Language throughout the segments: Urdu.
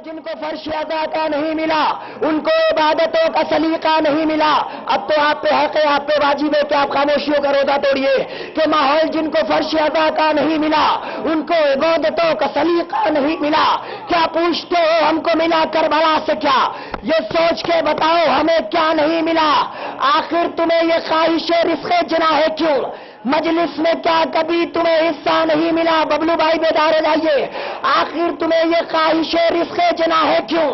جن کو فرش ادا کا نہیں ملا، ان کو عبادتوں کا سلیقہ نہیں ملا، اب تو آپ پہ حق ہے، آپ پہ واجب ہے کہ آپ خاموشیوں کا روزہ توڑیے کہ ماحول جن کو فرش ادا کا نہیں ملا، ان کو عبادتوں کا سلیقہ نہیں ملا، کیا پوچھتے ہو ہم کو ملا کربلا سے کیا؟ یہ سوچ کے بتاؤ ہمیں کیا نہیں ملا؟ آخر تمہیں یہ خواہش رزق جناح ہے کیوں؟ مجلس میں کیا کبھی تمہیں حصہ نہیں ملا؟ ببلو بھائی بیدار ہو جائیے، آخر تمہیں یہ خواہش رزق جناح ہے کیوں؟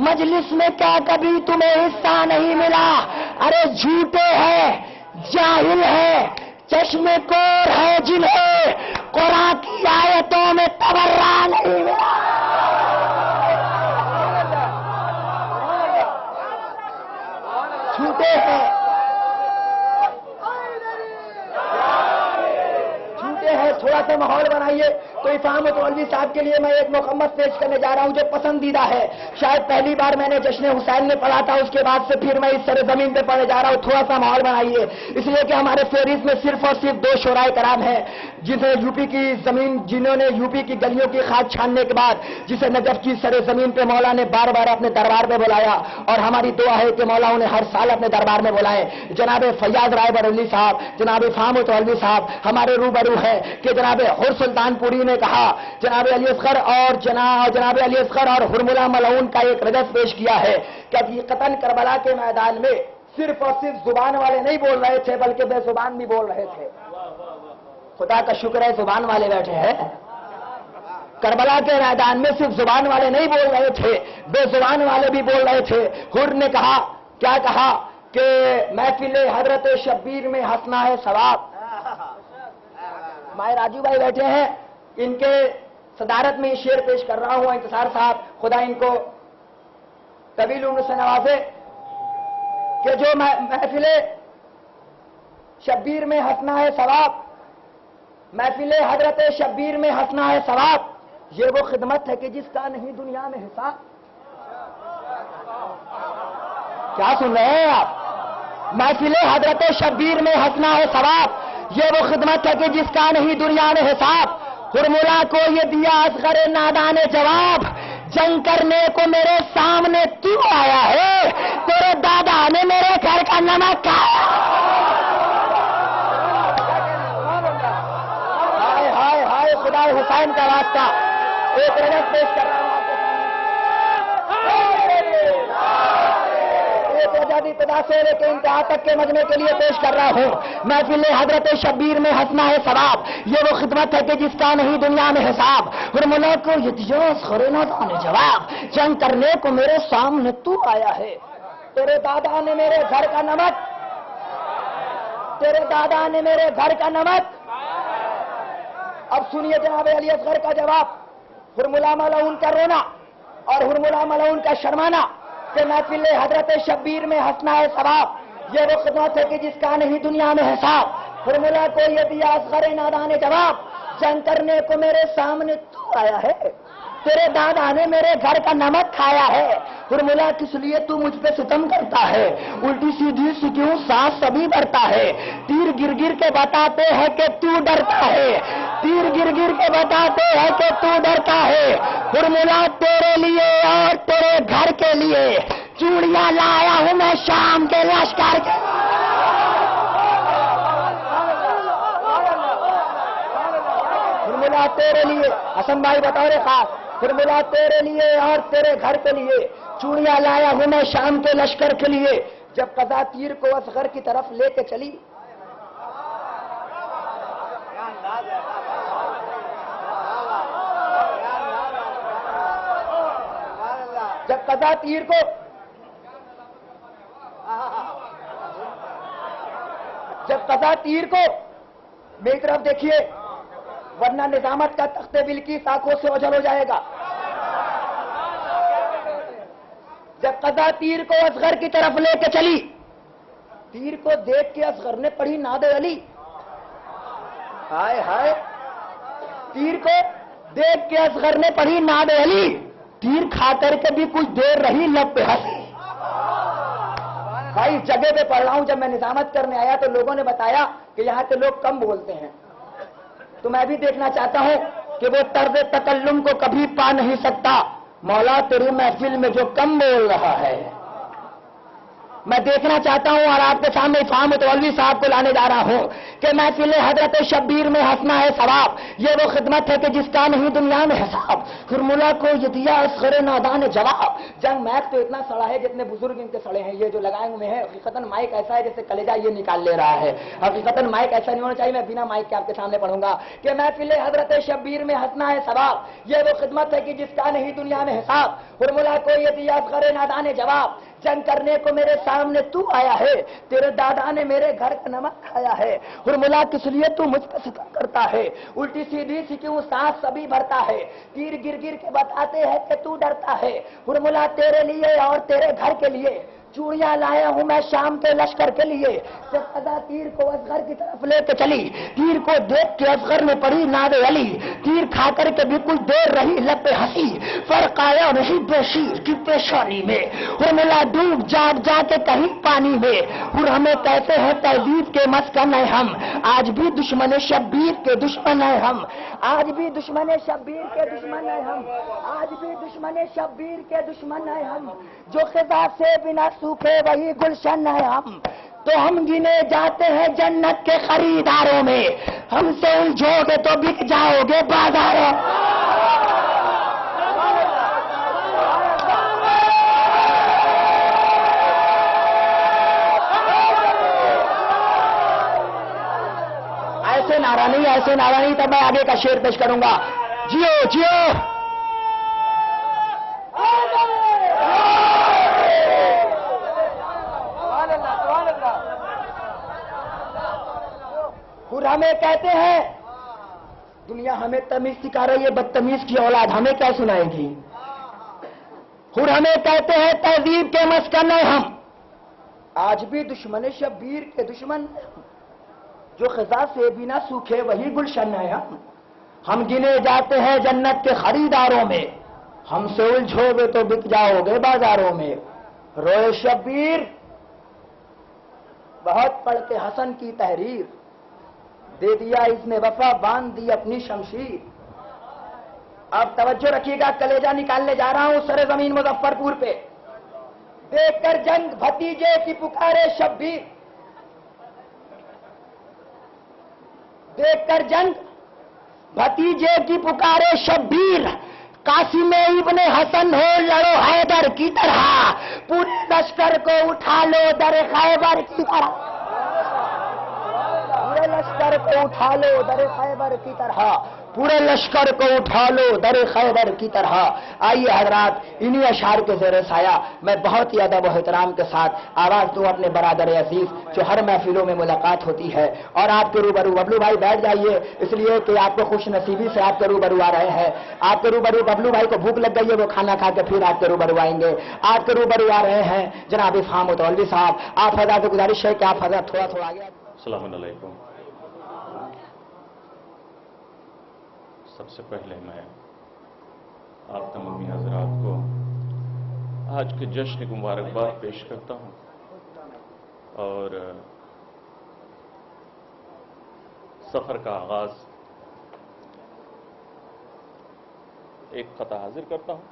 مجلس میں کیا کبھی تمہیں حصہ نہیں ملا؟ ارے جھوٹے ہیں، جاہل ہے، چشم کور ہے جنہیں قرآن کی آیتوں میں تبرہ نہیں ملا۔ جھوٹے ہیں، تھوڑا سا ماحول بنائیے۔ تو افہام متولوی صاحب کے لیے میں ایک مکمل پیش کرنے جا رہا ہوں جو پسندیدہ ہے، شاید پہلی بار میں نے جشن حسین میں پڑھا تھا، اس کے بعد سے پھر میں اس سرزمین پہ پڑھنے جا رہا ہوں۔ تھوڑا سا ماحول بنائیے، اس لیے کہ ہمارے فہرست میں صرف اور صرف 2 شعراء کرام ہیں جنہیں یو پی کی زمین، جنہوں نے یو پی کی گلیوں کی خاک چھاننے کے بعد جسے نجف کی سرزمین پہ مولا نے بار بار اپنے دربار میں بلایا، اور ہماری دعا ہے کہ مولا انہیں ہر سال اپنے دربار میں بلائے۔ جناب فیاض رائے بریلوی صاحب، جناب افہام متولوی صاحب ہمارے روبرو ہے کہ جناب حر سلطان پوری نے کہا، جناب علی اصغر اور جناب علی اصغر اور حرملہ ملعون کا ایک رجز پیش کیا ہے کہ حقیقتاً کربلا کے میدان میں صرف اور صرف زبان والے نہیں بول رہے تھے بلکہ بے زبان بھی بول رہے تھے۔ خدا کا شکر ہے زبان والے بیٹھے ہیں۔ کربلا کے میدان میں صرف زبان والے نہیں بول رہے تھے، بے زبان والے بھی بول رہے تھے۔ حر نے کہا، کیا کہا کہ محفل حضرت شبیر میں ہنسنا ہے ثواب۔ مائے راجو بھائی بیٹھے ہیں، ان کے صدارت میں یہ شعر پیش کر رہا ہوں۔ انتصار صاحب خدا ان کو طویل عمر سے نوازے کہ جو محفل شبیر میں ہنسنا ہے ثواب، محفل حضرت شبیر میں ہنسنا ہے ثواب، یہ وہ خدمت ہے کہ جس کا نہیں دنیا میں حساب۔ کیا سن رہے ہیں آپ؟ محفل حضرت شبیر میں ہنسنا ہے ثواب، یہ وہ خدمت ہے کہ جس کا نہیں دنیا میں حساب۔ حرملہ کو یہ دیا اصغر نادان جواب، جنگ کرنے کو میرے سامنے تو آیا ہے، تیرے دادا نے میرے گھر کا نمک کھایا۔ ہائے ہائے ہائے، خدا حسین کا واسطہ ایک رجز پیش کر رہا ہوں آپ کے سامنے، ابتدا سے لے کے انتہا تک کے مجمع کے لیے پیش کر رہا ہوں۔ محفل حضرت شبیر میں ہنسنا ہے ثواب، یہ وہ خدمت ہے کہ جس کا نہیں دنیا میں حساب۔ حرملہ کو یہ دیا اصغر نادان جواب، جنگ کرنے کو میرے سامنے تو آیا ہے، تیرے دادا نے میرے گھر کا نمک، تیرے دادا نے میرے گھر کا نمک۔ اب سنیے جناب علی اصغر کا جواب، حرملہ ملعون کا رونا اور حرملہ ملعون کا شرمانا کہ محفل حضرت شبیر میں ہنسنا ہے ثواب، یہ وہ خدمت ہے کہ جس کا نہیں دنیا میں حساب۔ حرملہ کو یہ دیا اصغر نادان جواب، جنگ کرنے کو میرے سامنے تو آیا ہے، تیرے دادا نے میرے گھر کا نمک کھایا ہے۔ حرملہ کس لیے تو مجھ پہ ستم کرتا ہے، الٹی سیدھی سی کیوں سانس سبھی بڑھتا ہے، تیر گر گر کے بتاتے ہیں کہ تو ڈرتا ہے، تیر گر گر کے بتاتے ہیں کہ تو ڈرتا ہے۔ حرملہ تیرے لیے اور تیرے گھر کے لیے چوڑیاں لایا ہوں میں شام کے لشکر کے۔ حرملہ تیرے لیے، حسن بھائی بطور خاص، حرملہ تیرے لیے اور تیرے گھر کے لیے چوڑیاں لایا ہوں میں شام کے لشکر کے لیے۔ جب قضا تیر کو اصغر کی طرف لے کے چلی، جب قضا تیر کو میری طرف دیکھیے ورنہ نظامت کا تخت بلقیس آنکھوں سے اوجھل ہو جائے گا۔ جب قضا تیر کو اصغر کی طرف لے کے چلی، تیر کو دیکھ کے اصغر نے پڑھی ناد علی۔ ہائے ہائے، تیر کو دیکھ کے اصغر نے پڑھی ناد علی، تیر کھا کر کے بھی کچھ دیر رہی لب پہ ہنسی۔ بھائی جگہ پہ پڑھ رہا ہوں، جب میں نظامت کرنے آیا تو لوگوں نے بتایا کہ یہاں کے لوگ کم بولتے ہیں، تو میں بھی دیکھنا چاہتا ہوں کہ وہ طرز تکلم کو کبھی پا نہیں سکتا مولا تیری محفل میں جو کم بول رہا ہے میں دیکھنا چاہتا ہوں اور آپ کے سامنے افہام متولوی صاحب کو لانے جا رہا ہوں کہ محفل حضرت شبیر میں ہنسنا ہے ثواب، یہ وہ خدمت ہے کہ جس کا نہیں دنیا میں حساب، فرمولا کو یہ دیا اصغر نادان جواب۔ جنگ میک تو اتنا سڑا ہے جتنے بزرگ ان کے سڑے ہیں، یہ جو لگائے ہوئے ہیں حقیقتاً مائک ایسا ہے جیسے کلیجہ یہ نکال لے رہا ہے، حقیقتاً مائک ایسا نہیں ہونا چاہیے۔ میں بنا مائک کے آپ کے سامنے پڑھوں گا کہ محفل حضرت شبیر میں ہنسنا ہے ثواب، یہ وہ خدمت ہے کہ جس کا نہیں دنیا میں حساب، فرمولا کو یہ دیا اصغر نادان جواب۔ جنگ کرنے کو میرے سامنے تو آیا ہے، تیرے دادا نے میرے گھر کا نمک کھایا ہے، فرمولا کس لیے تو مجھ پہ ستم کرتا ہے، الٹی سیدھی سی کیوں سانس سبھی بھرتا ہے، تیر گر گر کے بتاتے ہیں کہ تو ڈرتا ہے، فرمولا تیرے لیے اور تیرے گھر کے لیے چوڑیاں لایا ہوں میں شام کے لشکر کے لیے۔ جب قضا تیر کو اصغر کی طرف لے کے چلی، تیر کو دیکھ کے اصغر نے پڑھی ناد علی، تیر کھا کر کے بھی کچھ دیر رہی لب پہ ہنسی، فرق آیا نہیں بے شیر کی پیشانی میں، فرمولا ڈوب جاگ جا کے کہیں پانی میں، اور ہمیں کہتے ہیں تہذیب کے مسکن ہیں ہم، آج بھی دشمن شبیر کے دشمن ہیں ہم، آج بھی دشمن شبیر کے دشمن ہیں ہم، آج بھی دشمن شبیر کے دشمن ہیں ہم، جو خزاں سے بنا سوکھے وہی گلشن ہے ہم، تو ہم گنے جاتے ہیں جنت کے خریداروں میں، ہم سے الجھو گے تو بک جاؤ گے بازاروں۔ ایسے نعرہ نہیں، ایسے نعرہ نہیں، تب میں آگے کا شعر پیش کروں گا۔ جیو جیو اور ہمیں کہتے ہیں دنیا ہمیں تمیز سکھا رہی ہے، بدتمیز کی اولاد ہمیں کیا سنائے گی، اور ہمیں کہتے ہیں تہذیب کے مسکن ہیں ہم، آج بھی دشمن شبیر کے دشمن، جو خزاں سے بھی نہ سوکھے وہی گلشن ہے ہم گنے جاتے ہیں جنت کے خریداروں میں، ہم سے الجھو گے تو بک جاؤ گے بازاروں میں۔ روئے شبیر بہت پڑھ کے حسن کی تحریر، دے دیا اس نے وفا باندھ دی اپنی شمشیر۔ اب توجہ رکھیے گا، کلیجہ نکالنے جا رہا ہوں سر زمین مظفر پور پہ۔ دیکھ کر جنگ بھتیجے کی پکارے شبیر، دیکھ کر جنگ بھتیجے کی پکارے شبیر، قاسم ابن حسن ہو لڑو حیدر کی طرح، پورے لشکر کو اٹھا لو در خیبر کی طرح، پورے لشکر کو اٹھا لو در خیبر کی طرح، پورے لشکر کو اٹھا لو در خیبر کی طرح۔ آئیے حضرات انہی اشعار کے زیر سایہ میں بہت ہی ادب و احترام کے ساتھ آواز دوں اپنے برادر عزیز جو ہر محفلوں میں ملاقات ہوتی ہے، اور آپ کے روبرو ببلو بھائی بیٹھ جائیے، اس لیے کہ آپ کو خوش نصیبی سے آپ کے روبرو آ رہے ہیں، آپ کے روبرو ببلو بھائی کو بھوک لگ گئی ہے، وہ کھانا کھا کے پھر آپ کے روبرو آئیں گے، آپ کے روبرو آ رہے ہیں جناب افہام متولوی صاحب۔ آپ حضرات سے گزارش ہے کہ آپ حضرات تھوڑا تھوڑا آگے۔ السلام علیکم۔ سب سے پہلے میں آپ تمامی حضرات کو آج کے جشن کی مبارکباد پیش کرتا ہوں، اور سفر کا آغاز ایک خطا حاضر کرتا ہوں،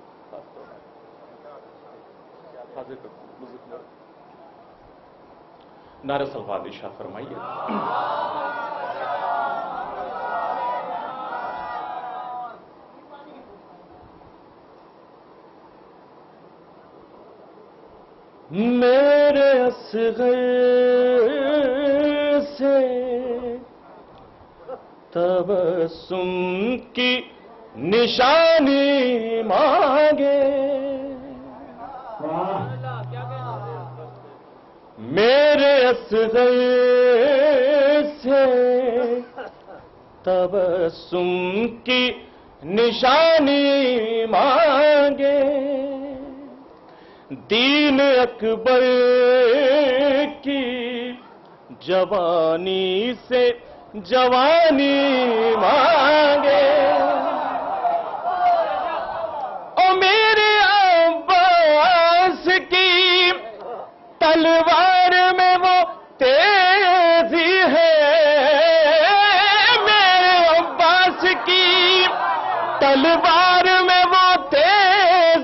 نعرہ صلوات ارشاد فرمائیے۔ میرے اصغر سے تبسم کی نشانی مانگے، میرے اصغر سے تبسم کی نشانی مانگے، دین اکبر کی جوانی سے جوانی مانگے، او میرے عباس کی تلوار میں وہ تیزی ہے، میرے عباس کی تلوار میں وہ تیزی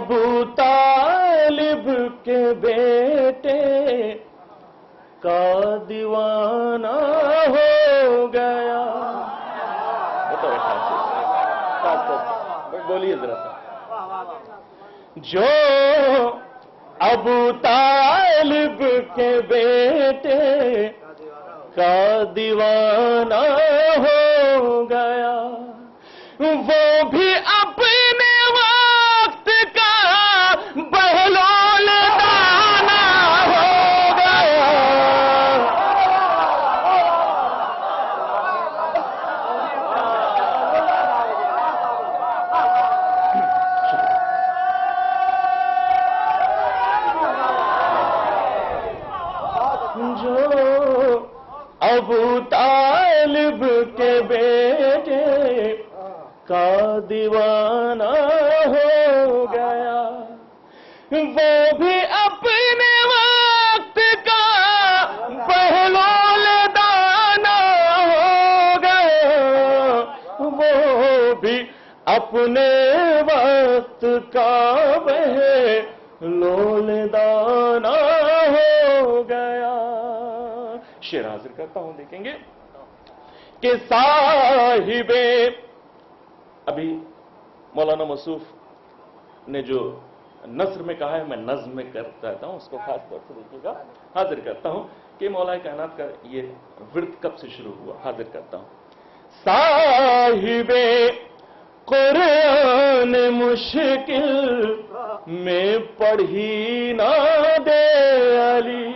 ابو طالب کے بیٹے کا دیوانہ ہو گیا. بولیے ذرا سا. جو ابو طالب کے بیٹے کا دیوانہ ہو گیا وہ بھی اپنے وقت کا بہلول دانا ہو گیا. جو ابو طالب کے بیٹے کا دیوانہ ہو گیا وہ بھی اپنے وقت کا بہلول دانا ہو گیا. وہ بھی اپنے وقت کا بہلول دانا ہو گیا. شعر حاضر کرتا ہوں, دیکھیں گے کہ صاحب, ابھی مولانا موصوف نے جو نثر میں کہا ہے میں نظم میں کرتا رہتا ہوں, اس کو خاص طور سے دیکھیے گا. حاضر کرتا ہوں کہ مولا کائنات کا یہ ورد کب سے شروع ہوا. حاضر کرتا ہوں. صاحب قرآن مشکل میں پڑھی نہ دے علی,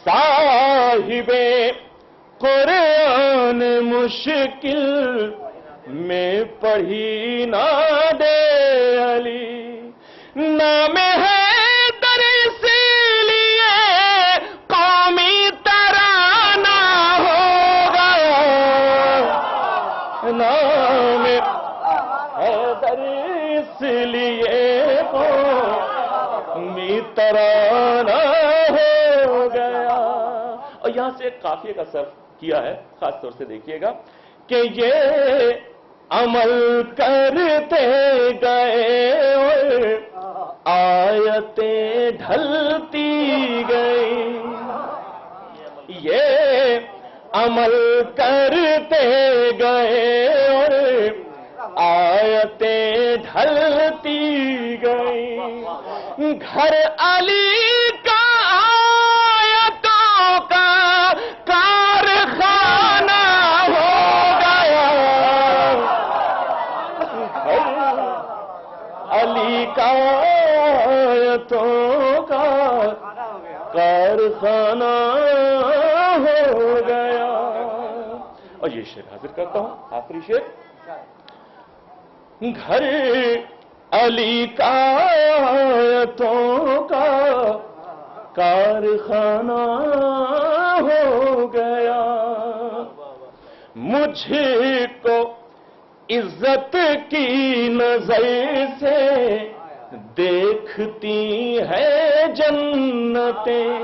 صاحب قرآن مشکل میں پڑھی نہ دے علی. نام ہے در اس لیے قومی ترانہ ہو گیا. نام ہے در اس لیے قومی ترانہ ہو گیا. اور یہاں سے ایک قافیے کا صرف کیا ہے, خاص طور سے دیکھیے گا کہ یہ عمل کرتے گئے اور آیتیں ڈھلتی گئی. یہ عمل کرتے گئے اور آیتیں ڈھلتی گئی. گھر علی کا آیتوں کا کارخانہ ہو گیا. علی کا آیتوں کا کارخانہ ہو گیا. اور یہ شعر حاضر کرتا ہوں, آخری شعر. گھر علی کا آیتوں کا کارخانہ ہو گیا. مجھ کو عزت کی نظر سے دیکھتی ہے جنتیں.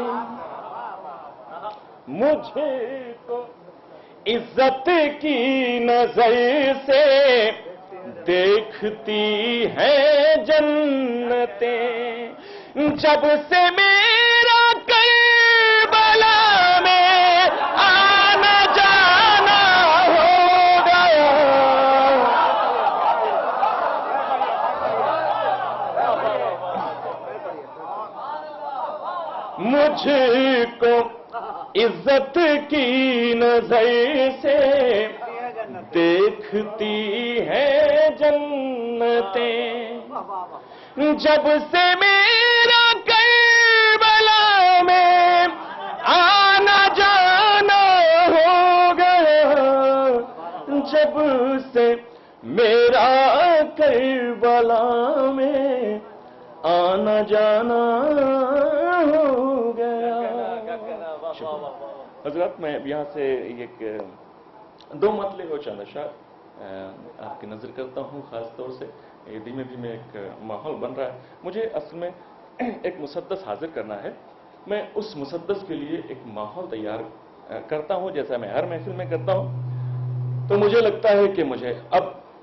مجھ کو عزت کی نظر سے دیکھتی ہے جنتیں. جب سے میرا کربلا میں آنا جانا ہو گیا. مجھ کو عزت کی نظر سے دیکھتی ہے جنتیں. جب سے میرا کربلا میں آنا جانا ہو گیا. جب سے میرا کربلا میں آنا جانا ہو گیا. حضرات, میں یہاں سے ایک دو مطلب ہو چاند شاہ آپ کی نظر کرتا ہوں. خاص طور سے یہ دھیمے دھیمے ایک ماحول بن رہا ہے. مجھے اصل میں ایک مسدس حاضر کرنا ہے. میں اس مسدس کے لیے ایک ماحول تیار کرتا ہوں جیسا میں ہر محفل میں کرتا ہوں. تو مجھے لگتا ہے کہ مجھے اب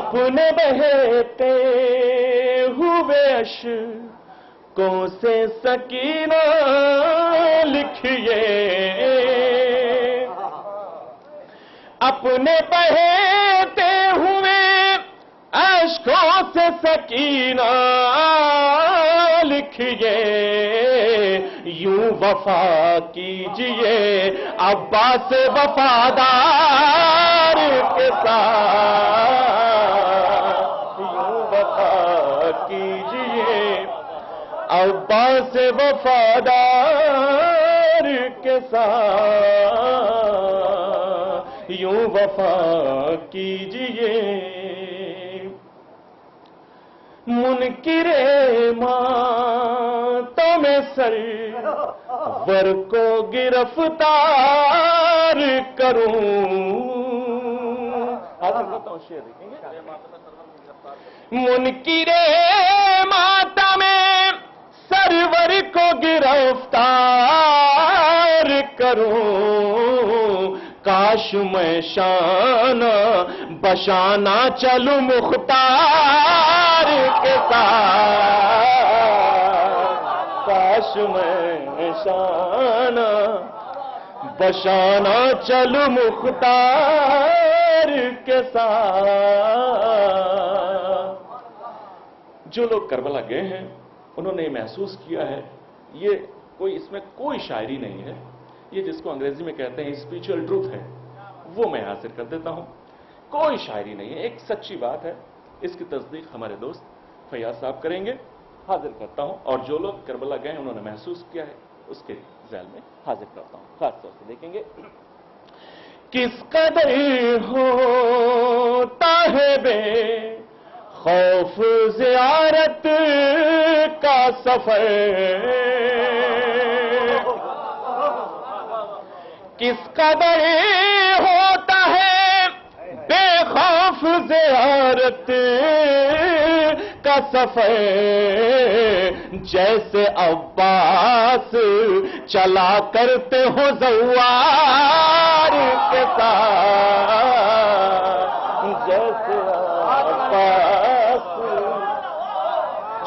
اپنے بہتے ہوئے اشکوں سے سکینہ لکھیے، اپنے بہتے ہوئے اشکوں سے سکینہ لکھیے، یوں وفا کیجئے عباس وفادار کے ساتھ، یوں وفا کیجئے عباس وفادار کے ساتھ، یوں وفا کیجئے۔ منکر ماتم سرور کو گرفتار کروں، منکر ماتم سرور کو گرفتار کروں، کاش میں شانہ بشانہ چلوں مختار کے ساتھ، کاش میں شانہ بشانہ چلوں مختار کے ساتھ۔ جو لوگ کربلا گئے ہیں انہوں نے یہ محسوس کیا ہے، یہ اس میں کوئی شاعری نہیں ہے، یہ جس کو انگریزی میں کہتے ہیں اسپریچول ٹروتھ ہے، وہ میں حاضر کر دیتا ہوں۔ کوئی شاعری نہیں ہے، ایک سچی بات ہے، اس کی تصدیق ہمارے دوست فیاض صاحب کریں گے، حاضر کرتا ہوں، اور جو لوگ کربلا گئے ہیں انہوں نے محسوس کیا ہے اس کے ذیل میں حاضر کرتا ہوں۔ خاص طور سے دیکھیں گے کس قدر ہوتا ہے بے خوف زیارت کا سفر، کس قدر ہوتا ہے بے خوف زیارت کا سفر، جیسے عباس چلا کرتے ہو زوار کے ساتھ، جیسے عباس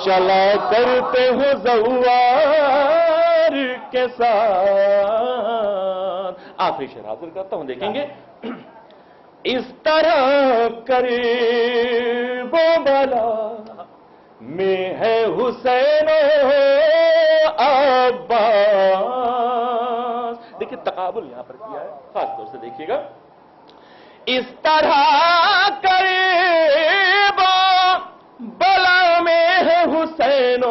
چلا کرتے ہو زوار کے ساتھ۔ آخری شعر حاضر کرتا ہوں، دیکھیں گے اس طرح قریب و بلا میں ہے حسین و عباس، دیکھیے تقابل یہاں پر کیا ہے، خاص طور سے دیکھیے گا، اس طرح قریب و بلا میں ہے حسین و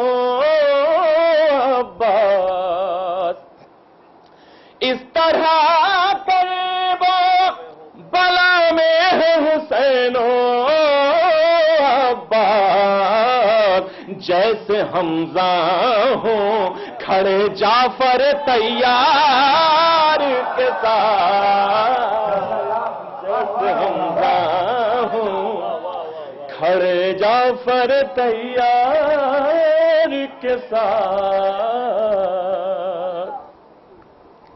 عباس، اس طرح قریب و بلا میں ہے حسین و عباس، جیسے حمزہ ہوں کھڑے جعفر تیار کے ساتھ، جیسے حمزہ ہوں کھڑے جعفر تیار کے ساتھ۔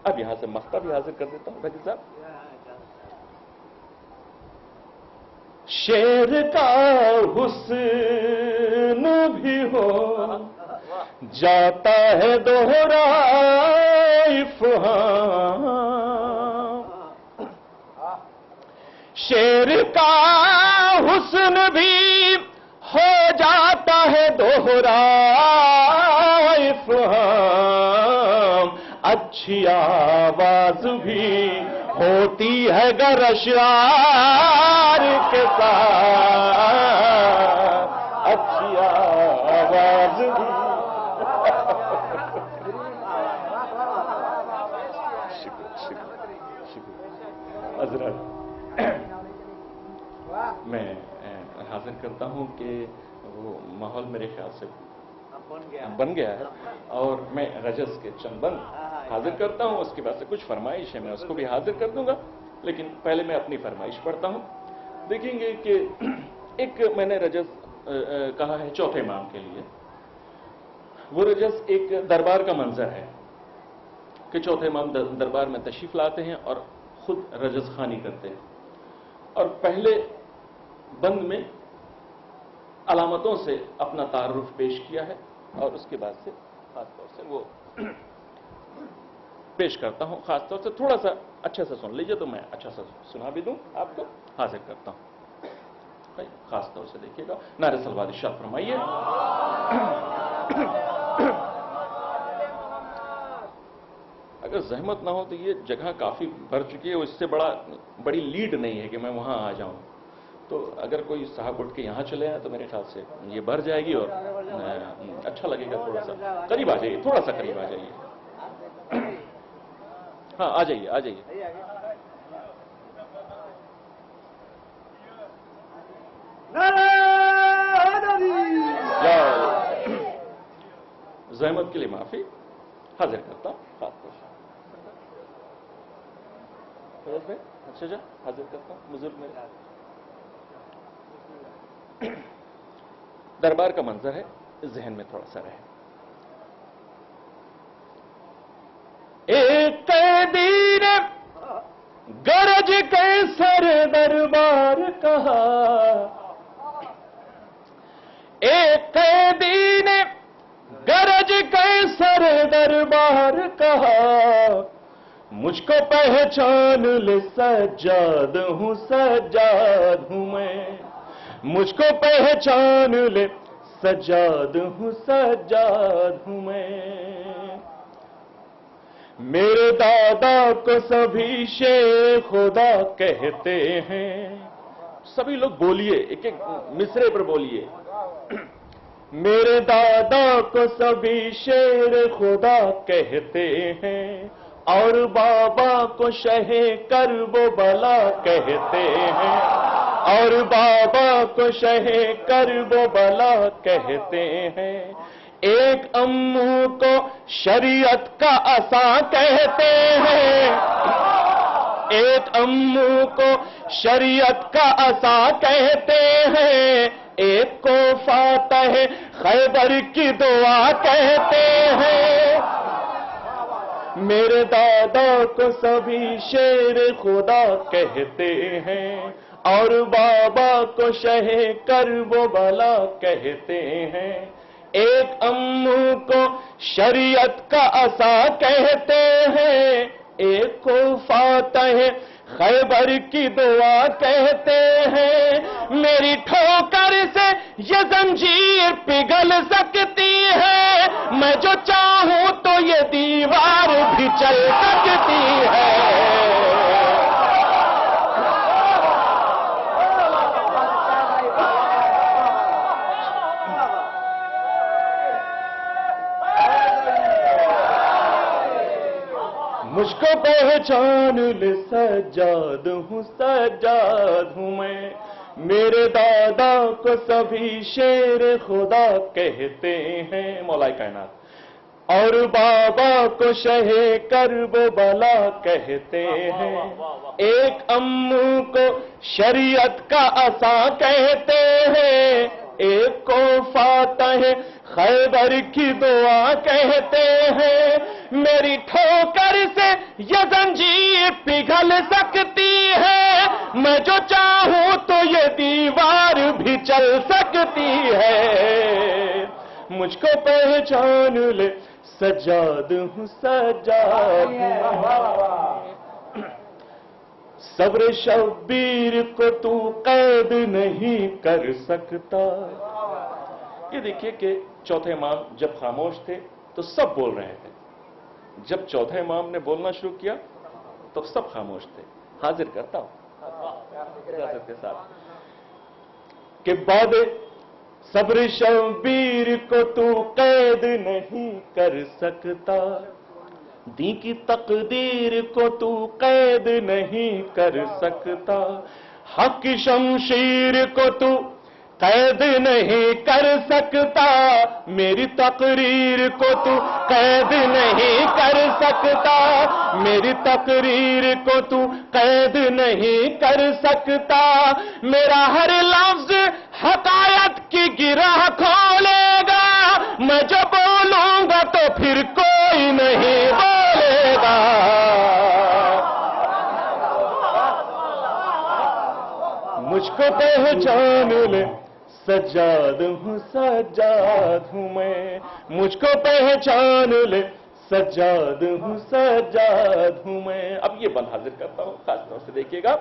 اب یہاں سے مقطع بھی حاضر کر دیتا ہوں بھائی صاحب۔ شیر کا حسن بھی ہو جاتا ہے دوہرائے فہام، شیر کا حسن بھی ہو جاتا ہے دوہرائے فہام، اچھی آواز بھی ہوتی ہے گر اشعار کے ساتھ، اچھی آواز بھی حضرت میں حاضر کرتا ہوں کہ وہ ماحول میرے خیال سے بن گیا ہے، اور میں رجز کے چند بند حاضر کرتا ہوں، اس کے بعد سے کچھ فرمائش ہے میں اس کو بھی حاضر کر دوں گا، لیکن پہلے میں اپنی فرمائش پڑھتا ہوں۔ دیکھیں گے کہ ایک میں نے رجز کہا ہے چوتھے امام کے لیے، وہ رجز ایک دربار کا منظر ہے کہ چوتھے امام دربار میں تشریف لاتے ہیں اور خود رجز خوانی کرتے ہیں، اور پہلے بند میں علامتوں سے اپنا تعارف پیش کیا ہے اور اس کے بعد سے خاص طور سے وہ پیش کرتا ہوں. خاص طور سے تھوڑا سا اچھا سا سن لیجئے تو میں اچھا سا سنا بھی دوں آپ کو. حاضر کرتا ہوں. خاص طور سے دیکھیے گا. نعرہ صلوات ارشاد فرمائیے. اگر زحمت نہ ہو تو یہ جگہ کافی بھر چکی ہے, اس سے بڑی لیڈ نہیں ہے کہ میں وہاں آ جاؤں. تو اگر کوئی صاحب اٹھ کے یہاں چلے آئے تو میرے خیال سے یہ بھر جائے گی اور اچھا لگے گا. تھوڑا سا قریب آ جائیے, تھوڑا سا قریب آ جائیے. ہاں آ جائیے, آ جائیے. زحمت کے لیے معافی. حاضر کرتا ہوں. اچھا جا حاضر کرتا ہوں. بزرگ میرے دربار کا منظر ہے, ذہن میں تھوڑا سا رہے. ایک قیدی نے گرج کے سر دربار کہا, ایک قیدی نے گرج کے سر دربار کہا, مجھ کو پہچان لے سجاد ہوں, سجاد ہوں میں. مجھ کو پہچان لے سجاد ہوں, سجاد ہوں میں. میرے دادا کو سبھی شیخ خدا کہتے ہیں. سبھی لوگ بولیے, ایک ایک مصرے پر بولیے. میرے دادا کو سبھی شیر خدا کہتے ہیں, اور بابا کو شہ کرب و بلا کہتے ہیں, اور بابا کو شہ کرب و بلا کہتے ہیں. ایک امو کو شریعت کا عصا کہتے ہیں, ایک امو کو شریعت کا عصا کہتے ہیں. ایک کو فاتح خیبر کی دعا کہتے ہیں. میرے دادا کو سبھی شیر خدا کہتے ہیں, اور بابا کو شہ کرب و بلا کہتے ہیں. ایک امو کو شریعت کا عصا کہتے ہیں, ایک کو فاتح خیبر کی دعا کہتے ہیں. میری ٹھوکر سے یہ زنجیر پگھل سکتی ہے, میں جو چاہوں تو یہ دیوار بھی چل سکتی ہے. مجھ کو پہچان لے سجاد ہوں, سجاد ہوں میں. میرے دادا کو سبھی شیر خدا کہتے ہیں, مولا کائنات. اور بابا کو شہ کرب و بلا کہتے ہیں. ایک امو کو شریعت کا عصا کہتے ہیں, ایک کو فاتح خیبر کی دعا کہتے ہیں. میری ٹھوکر سے یہ زنجیر پگھل سکتی ہے, میں جو چاہوں تو یہ دیوار بھی چل سکتی ہے. مجھ کو پہچان لے سجاد ہوں, سجاد ہوں. صبر شبیر کو تو قید نہیں کر سکتا. یہ دیکھیے کہ چوتھے امام جب خاموش تھے تو سب بول رہے تھے, جب چوتھے امام نے بولنا شروع کیا تو سب خاموش تھے. حاضر کرتا ہوں اجازت کے ساتھ کہ بعد صبر شبیر کو تو قید نہیں کر سکتا, دین کی تقدیر کو تو قید نہیں کر سکتا. حق کی شمشیر کو تو قید نہیں کر سکتا, میری تقریر کو تو قید نہیں کر سکتا, میری تقریر کو تو قید نہیں کر سکتا. میرا ہر لفظ حقائق کی گرہ کھولے گا, میں جو بولوں گا تو پھر کوئی نہیں بولے گا. مجھ کو پہچان لے سجاد ہوں سجاد ہوں میں، مجھ کو پہچان لے سجاد ہوں سجاد ہوں میں۔ اب یہ بند حاضر کرتا ہوں، خاص طور سے دیکھیے گا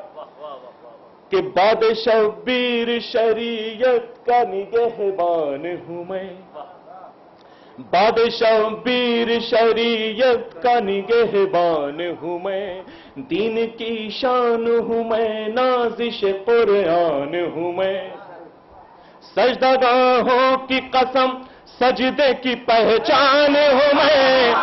کہ باد شبیر شریعت کا نگہبان ہوں میں، باد شبیر شریعت کا نگہبان ہوں میں، دین کی شان ہوں میں، نازش قرآن ہوں میں، سجدہ گاہوں کی قسم سجدے کی پہچان ہوں میں،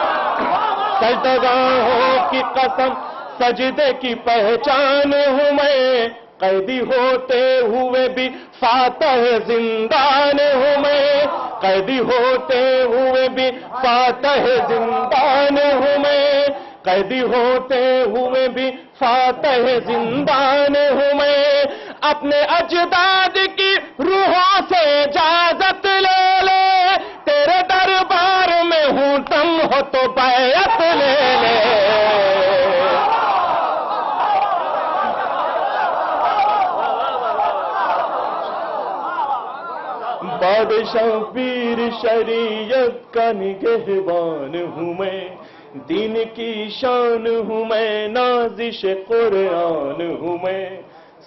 سجدہ گاہوں کی قسم سجدے کی پہچان ہوں میں، قیدی ہوتے ہوئے بھی فاتح زندان ہوں میں، قیدی ہوتے ہوئے بھی فاتح زندان ہوں میں، قیدی ہوتے ہوئے بھی فاتح زندان ہوں میں، اپنے اجداد کی روحوں سے اجازت لے لے، تیرے دربار میں ہوں تم ہو تو بیعت لے لے۔ بادشاہ پیر شریعت کا نگہبان ہوں میں، دین کی شان ہوں میں، نازش قرآن ہوں میں،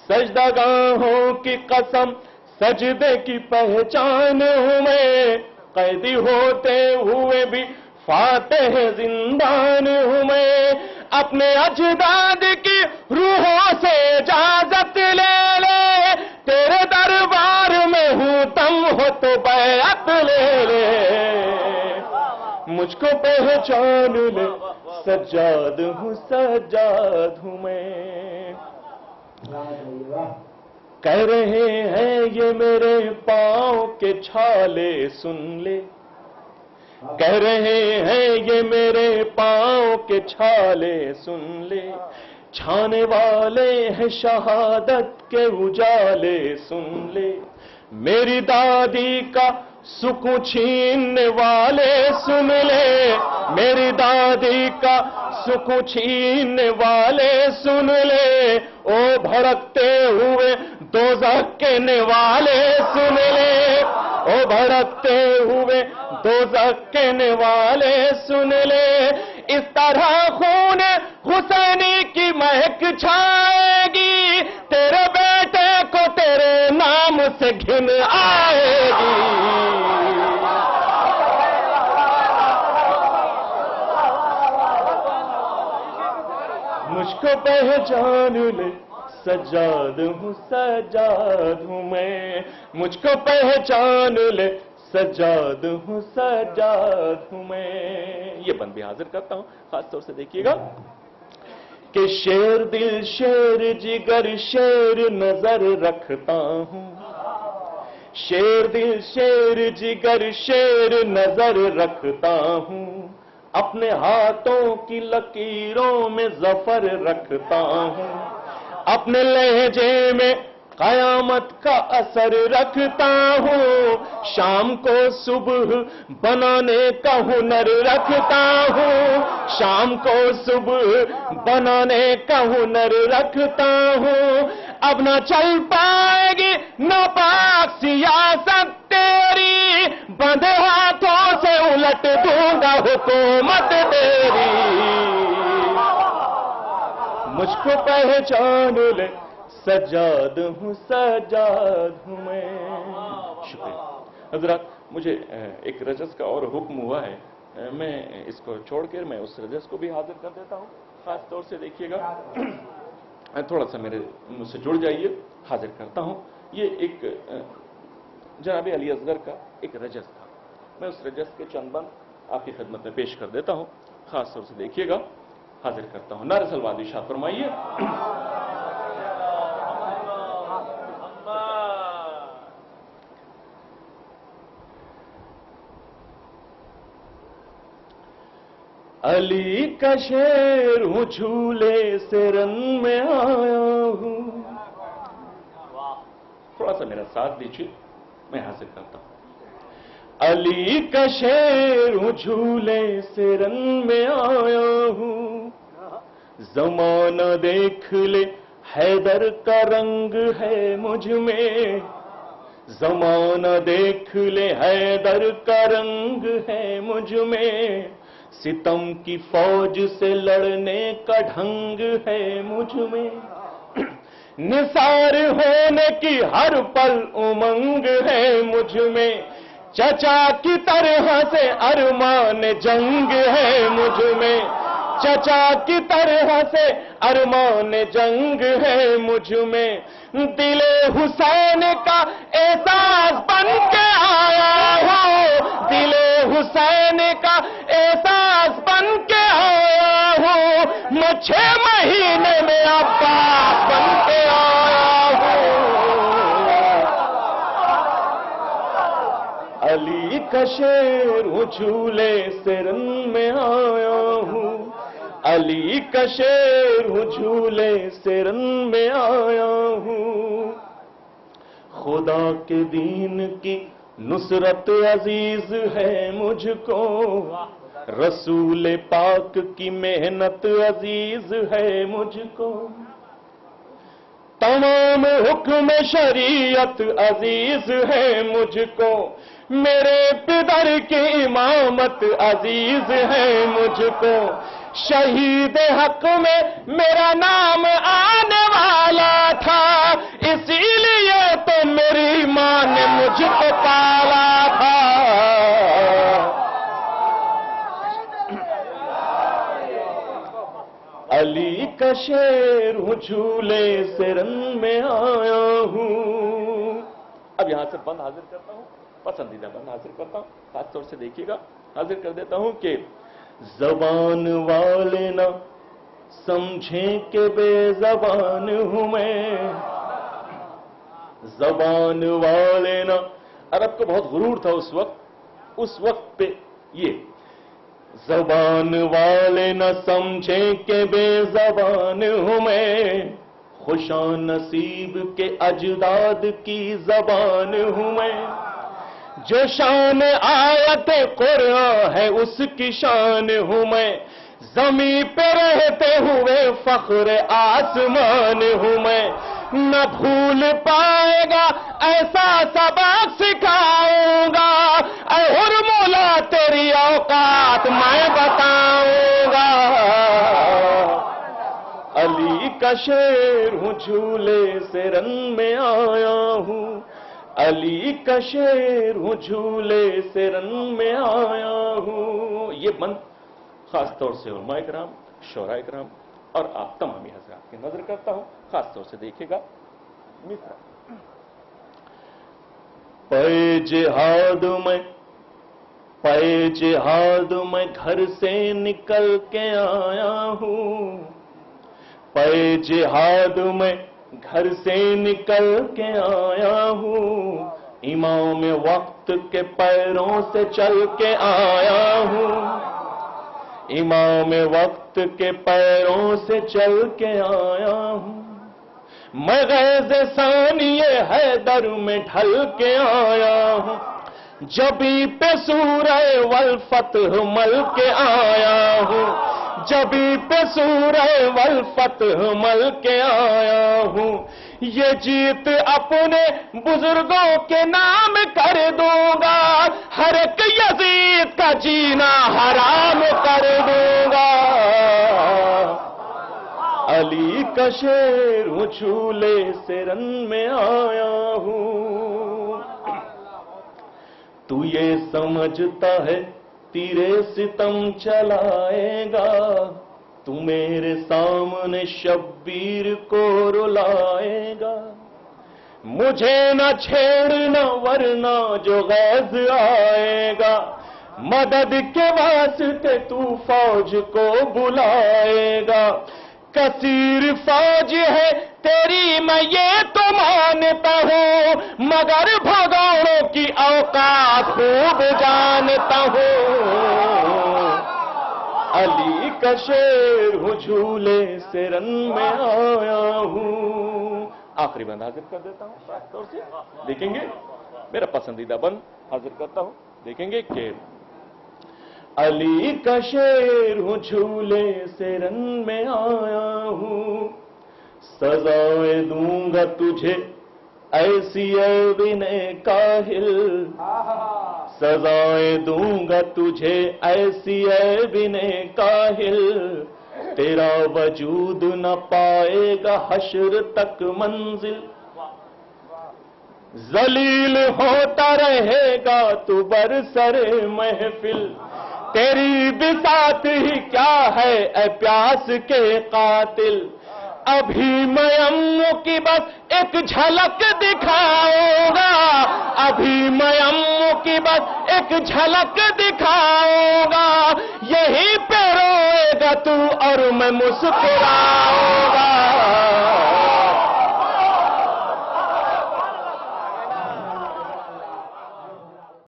سجدہ گاہوں کی قسم سجدے کی پہچان ہوں میں، قیدی ہوتے ہوئے بھی فاتح زندان ہوں میں، اپنے اجداد کی روحوں سے اجازت لے لے، تیرے دربار میں ہوں تم ہو تو بیعت لے لے، مجھ کو پہچان لے سجاد ہوں سجاد ہوں میں۔ کہہ رہے ہیں یہ میرے پاؤں کے چھالے سن لے، کہہ رہے ہیں یہ میرے پاؤں کے چھالے سن لے، چھانے والے ہیں شہادت کے اجالے سن لے، میری دادی کا سکون چھیننے والے سن لے، میری دادی کا سکون چھیننے والے سن لے، او بھڑکتے ہوئے دوزخ کے نوالے سن لے، او بھڑکتے ہوئے دوزخ کے نوالے سن لے، اس طرح خون حسینی کی مہک چھائے گی، تیرے بیٹے کو تیرے نام سے گھن آئے گی۔ مجھ کو پہچان لے سجاد ہوں سجاد ہوں میں، مجھ کو پہچان لے سجاد ہوں سجاد ہوں میں۔ یہ بند بھی حاضر کرتا ہوں، خاص طور سے دیکھیے گا کہ شیر دل شیر جگر شیر نظر رکھتا ہوں، شیر دل شیر جگر شیر نظر رکھتا ہوں، اپنے ہاتھوں کی لکیروں میں ظفر رکھتا ہوں، اپنے لہجے میں قیامت کا اثر رکھتا ہوں، شام کو صبح بنانے کا ہنر رکھتا ہوں، شام کو صبح بنانے کا ہنر رکھتا ہوں، اب نہ چل پائے گی ناپاک سیاست تیری، بندھے ہاتھوں سے الٹ دوں گا حکومت تیری، مجھ کو پہچان لے سجاد ہوں سجاد ہوں میں۔ شکریہ حضرات، مجھے ایک رجس کا اور حکم ہوا ہے، میں اس کو چھوڑ کر میں اس رجس کو بھی حاضر کر دیتا ہوں، خاص طور سے دیکھیے گا، تھوڑا سا میرے مجھ سے جڑ جائیے، حاضر کرتا ہوں۔ یہ ایک جناب علی اصغر کا ایک رجس تھا، میں اس رجس کے چند بند آپ کی خدمت میں پیش کر دیتا ہوں، خاص طور سے دیکھیے گا، حاضر کرتا ہوں۔ نعرہ سلوات ارشاد فرمائیے۔ علی کا شیر ہوں جھولے سے رن میں آیا ہوں، تھوڑا سا میرا ساتھ دیجیے، میں حاضر کرتا ہوں۔ علی کا شیر ہوں جھولے سے رن میں آیا ہوں، زمانہ دیکھ لے حیدر کا رنگ ہے مجھ میں، زمانہ دیکھ لے حیدر کا رنگ ہے مجھ میں، ستم کی فوج سے لڑنے کا ڈھنگ ہے مجھ میں، نثار ہونے کی ہر پل امنگ ہے مجھ میں، چچا کی طرح سے ارمان جنگ ہے مجھ میں، چچا کی طرح سے ارمان جنگ ہے مجھ میں، دل حسین کا احساس بن کے آیا ہوں، دل حسین کا احساس بن کے آیا ہوں، میں 6 مہینے میں عباس بن کے آیا ہوں، علی کا شیر ہوں جھولے سے رن میں آیا ہوں، علی کا شیر ہوں جھولے سے رن میں آیا ہوں، خدا کے دین کی نصرت عزیز ہے مجھ کو، رسول پاک کی محنت عزیز ہے مجھ کو، تمام حکم شریعت عزیز ہے مجھ کو، میرے پدر کی امامت عزیز ہے مجھ کو، شہید حق میں میرا نام آنے والا تھا، اسی لیے تو میری ماں نے مجھ کو پالا تھا، علی کا شیر ہوں جھولے سے رن میں آیا ہوں۔ اب یہاں سے بند حاضر کرتا ہوں، پسندیدہ بند حاضر کرتا ہوں، خاص طور سے دیکھیے گا، حاضر کر دیتا ہوں کہ زبان والے نہ سمجھیں کہ بے زبان ہوں میں، زبان والے نہ، عرب کو بہت غرور تھا اس وقت پہ، یہ زبان والے نہ سمجھیں کہ بے زبان ہوں میں، خوشان نصیب کے اجداد کی زبان ہوں میں، جو شان آیت قرآن ہے اس کی شان ہوں میں، زمین پہ رہتے ہوئے فخر آسمان ہوں میں، نہ بھول پائے گا ایسا سبق سکھاؤں گا، اے حرمولا تیری اوقات میں بتاؤں گا، علی کا شیر ہوں جھولے سے رن میں آیا ہوں، علی کا شیر ہوں جھولے سے رن میں آیا ہوں۔ یہ بند خاص طور سے علماء کرام، شعراء کرام اور آپ تمامی حضرات کی نظر کرتا ہوں، خاص طور سے دیکھیے گا، مصرع پے جہاد میں گھر سے نکل کے آیا ہوں، پے جہاد میں گھر سے نکل کے آیا ہوں، امام وقت کے پیروں سے چل کے آیا ہوں، امام وقت کے پیروں سے چل کے آیا ہوں، میں غیظ ثانی حیدر میں ڈھل کے آیا ہوں، جبی پہ سورہ والفتح مل کے آیا ہوں، جبی پہ سورہ والفتح مل کے آیا ہوں، یہ جیت اپنے بزرگوں کے نام کر دوں گا، ہر ایک یزید کا جینا حرام کر دوں گا، علی کا شیر ہوں جھولے سے رن میں آیا ہوں، تو یہ سمجھتا ہے تیرے ستم چلائے گا، تو میرے سامنے شبیر کو رلائے گا، مجھے نہ چھیڑنا ورنہ جو غیظ آئے گا، مدد کے واسطے تو فوج کو بلائے گا، کثیر فوج ہے تیری میں یہ تو مانتا ہوں، مگر بھگوڑوں کی اوقات خوب جانتا ہوں، علی کا شیر ہوں جھولے سے رن میں آیا ہوں۔ آخری بند حاضر کر دیتا ہوں، خاص طور سے دیکھیں گے، میرا پسندیدہ بند حاضر کرتا ہوں، دیکھیں گے کہ علی کا شیر ہوں جھولے سے رن میں آیا ہوں، سزائے دوں گا تجھے ایسی اے بن کاہل سزائیں دوں گا تجھے ایسی اے بن کاہل تیرا وجود نہ پائے گا حشر تک منزل ذلیل ہوتا رہے گا تو برسر محفل تیری بساط ہی کیا ہے اے پیاس کے قاتل ابھی میں امو کی بس ایک جھلک دکھاؤں گا ابھی میں امو کی بس ایک جھلک دکھاؤں گا یہی پہ روئے گا تو اور میں مسکراؤں گا